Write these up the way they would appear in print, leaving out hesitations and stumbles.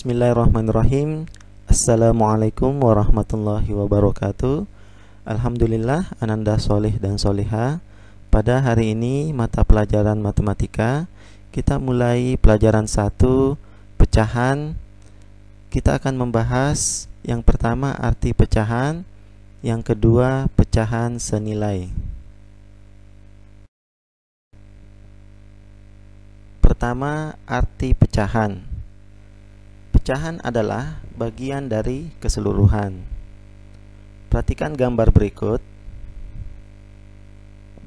Bismillahirrahmanirrahim. Assalamualaikum warahmatullahi wabarakatuh. Alhamdulillah, ananda soleh dan soleha. Pada hari ini mata pelajaran matematika, kita mulai pelajaran 1, pecahan. Kita akan membahas yang pertama arti pecahan, yang kedua pecahan senilai. Pertama, arti pecahan. Pecahan adalah bagian dari keseluruhan. Perhatikan gambar berikut.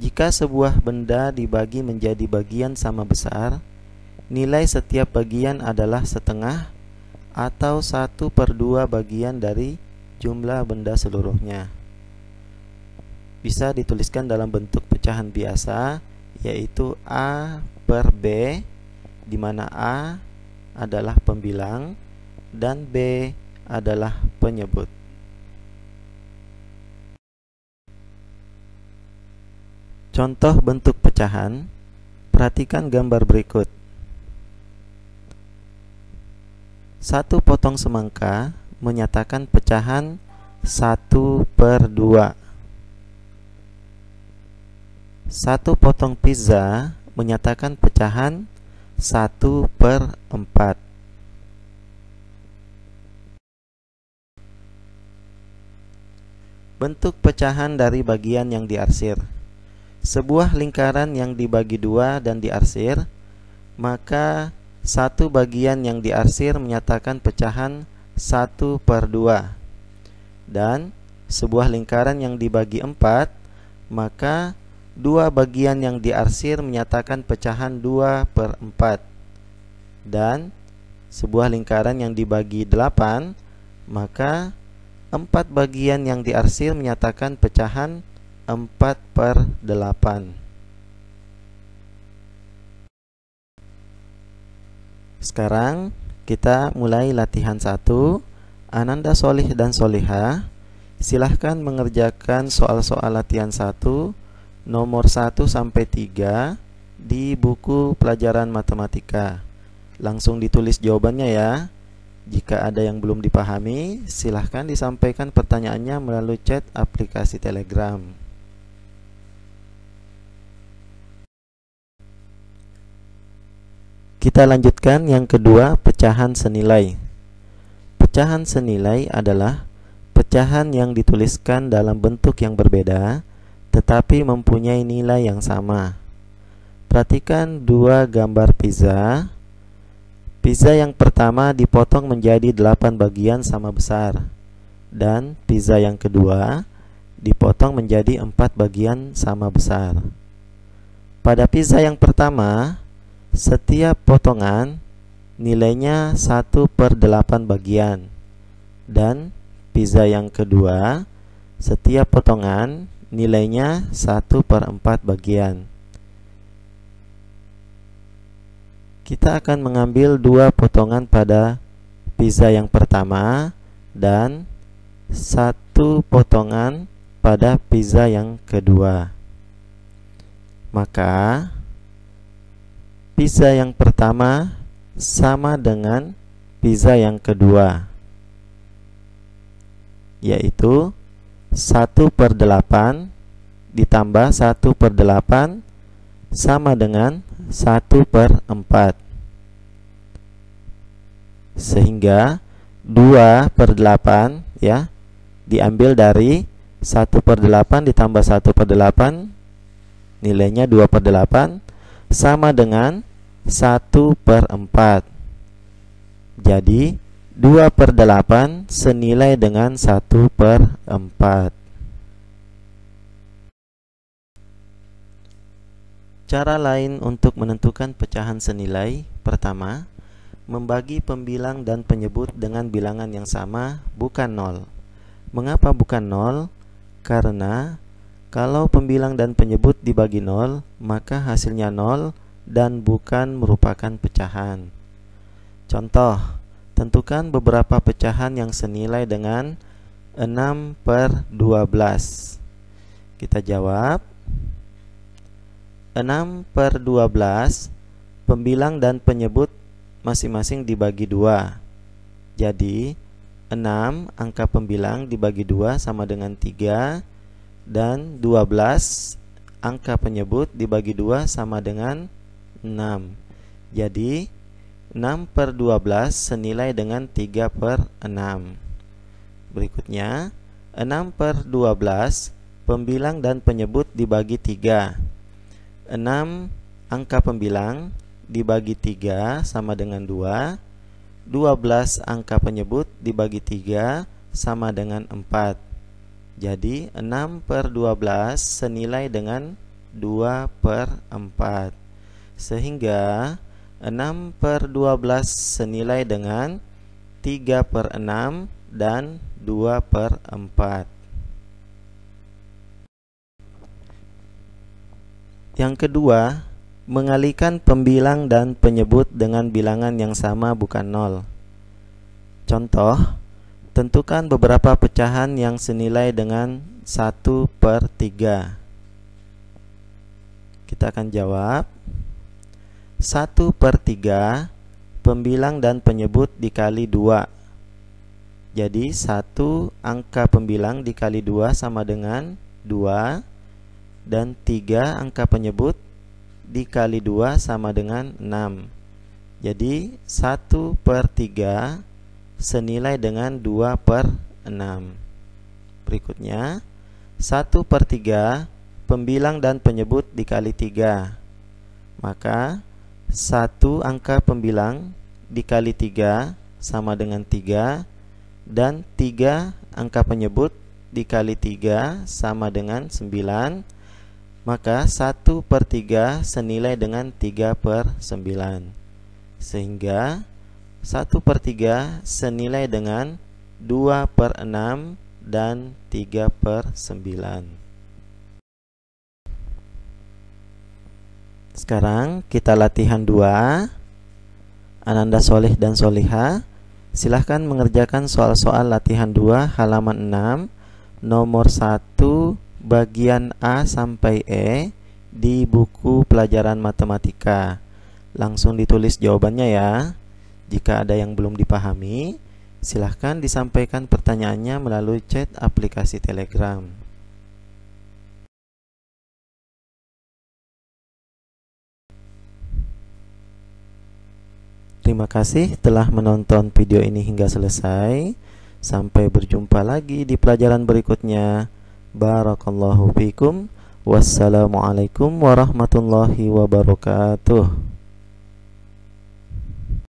Jika sebuah benda dibagi menjadi bagian sama besar, nilai setiap bagian adalah setengah atau 1/2 bagian dari jumlah benda seluruhnya. Bisa dituliskan dalam bentuk pecahan biasa, yaitu A per B, di mana A adalah pembilang dan B adalah penyebut. Contoh bentuk pecahan, perhatikan gambar berikut. 1 potong semangka menyatakan pecahan 1/2. 1 potong pizza menyatakan pecahan 1/4. Bentuk pecahan dari bagian yang diarsir. Sebuah lingkaran yang dibagi 2 dan diarsir, maka satu bagian yang diarsir menyatakan pecahan 1/2. Dan sebuah lingkaran yang dibagi 4, maka 2 bagian yang diarsir menyatakan pecahan 2/4. Dan sebuah lingkaran yang dibagi 8, maka 4 bagian yang diarsir menyatakan pecahan 4/8. Sekarang kita mulai latihan 1. Ananda solih dan soleha, silahkan mengerjakan soal-soal latihan 1 nomor 1 sampai 3 di buku pelajaran matematika. Langsung ditulis jawabannya ya. Jika ada yang belum dipahami, silahkan disampaikan pertanyaannya melalui chat aplikasi Telegram. Kita lanjutkan yang kedua, pecahan senilai. Pecahan senilai adalah pecahan yang dituliskan dalam bentuk yang berbeda, tetapi mempunyai nilai yang sama. Perhatikan 2 gambar pizza. Pizza yang pertama dipotong menjadi 8 bagian sama besar, dan pizza yang kedua dipotong menjadi 4 bagian sama besar. Pada pizza yang pertama, setiap potongan nilainya 1/8 bagian, dan pizza yang kedua setiap potongan nilainya 1/4 bagian. Kita akan mengambil 2 potongan pada pizza yang pertama dan 1 potongan pada pizza yang kedua. Maka pizza yang pertama sama dengan pizza yang kedua, yaitu 1/8 ditambah 1/8 sama dengan 1/4. Sehingga 2/8 ya diambil dari 1/8 ditambah 1/8, nilainya 2/8 sama dengan 1/4. Jadi 2/8 senilai dengan 1/4. Cara lain untuk menentukan pecahan senilai. Pertama, membagi pembilang dan penyebut dengan bilangan yang sama, bukan 0. Mengapa bukan 0? Karena kalau pembilang dan penyebut dibagi 0, maka hasilnya 0 dan bukan merupakan pecahan. Contoh, tentukan beberapa pecahan yang senilai dengan 6/12. Kita jawab 6/12, pembilang dan penyebut masing-masing dibagi 2. Jadi 6 angka pembilang dibagi 2 sama dengan 3, dan 12 angka penyebut dibagi 2 sama dengan 6. Jadi 6/12 senilai dengan 3/6. Berikutnya 6/12 pembilang dan penyebut dibagi 3. 6 angka pembilang dibagi 3 sama dengan 2. 12 angka penyebut dibagi 3 sama dengan 4. Jadi 6/12 senilai dengan 2/4. Sehingga 6/12 senilai dengan 3/6 dan 2/4. Yang kedua, mengalikan pembilang dan penyebut dengan bilangan yang sama bukan 0. Contoh, tentukan beberapa pecahan yang senilai dengan 1/3. Kita akan jawab 1/3 pembilang dan penyebut dikali 2. Jadi 1 angka pembilang dikali 2 sama dengan 2, dan 3 angka penyebut dikali 2 sama dengan 6. Jadi 1/3 senilai dengan 2/6. Berikutnya 1/3 pembilang dan penyebut dikali 3. Maka 1 angka pembilang dikali 3 sama dengan 3, dan 3 angka penyebut dikali 3 sama dengan 9. Maka 1/3 senilai dengan 3/9. Sehingga 1/3 senilai dengan 2/6 dan 3/9. Sekarang kita latihan 2. Ananda Solih dan Soliha, silahkan mengerjakan soal-soal latihan 2 halaman 6, nomor 1 bagian A sampai E di buku pelajaran matematika. Langsung ditulis jawabannya ya. Jika ada yang belum dipahami, silahkan disampaikan pertanyaannya melalui chat aplikasi Telegram. Terima kasih telah menonton video ini hingga selesai. Sampai berjumpa lagi di pelajaran berikutnya. Barakallahu fikum. Wassalamualaikum warahmatullahi wabarakatuh.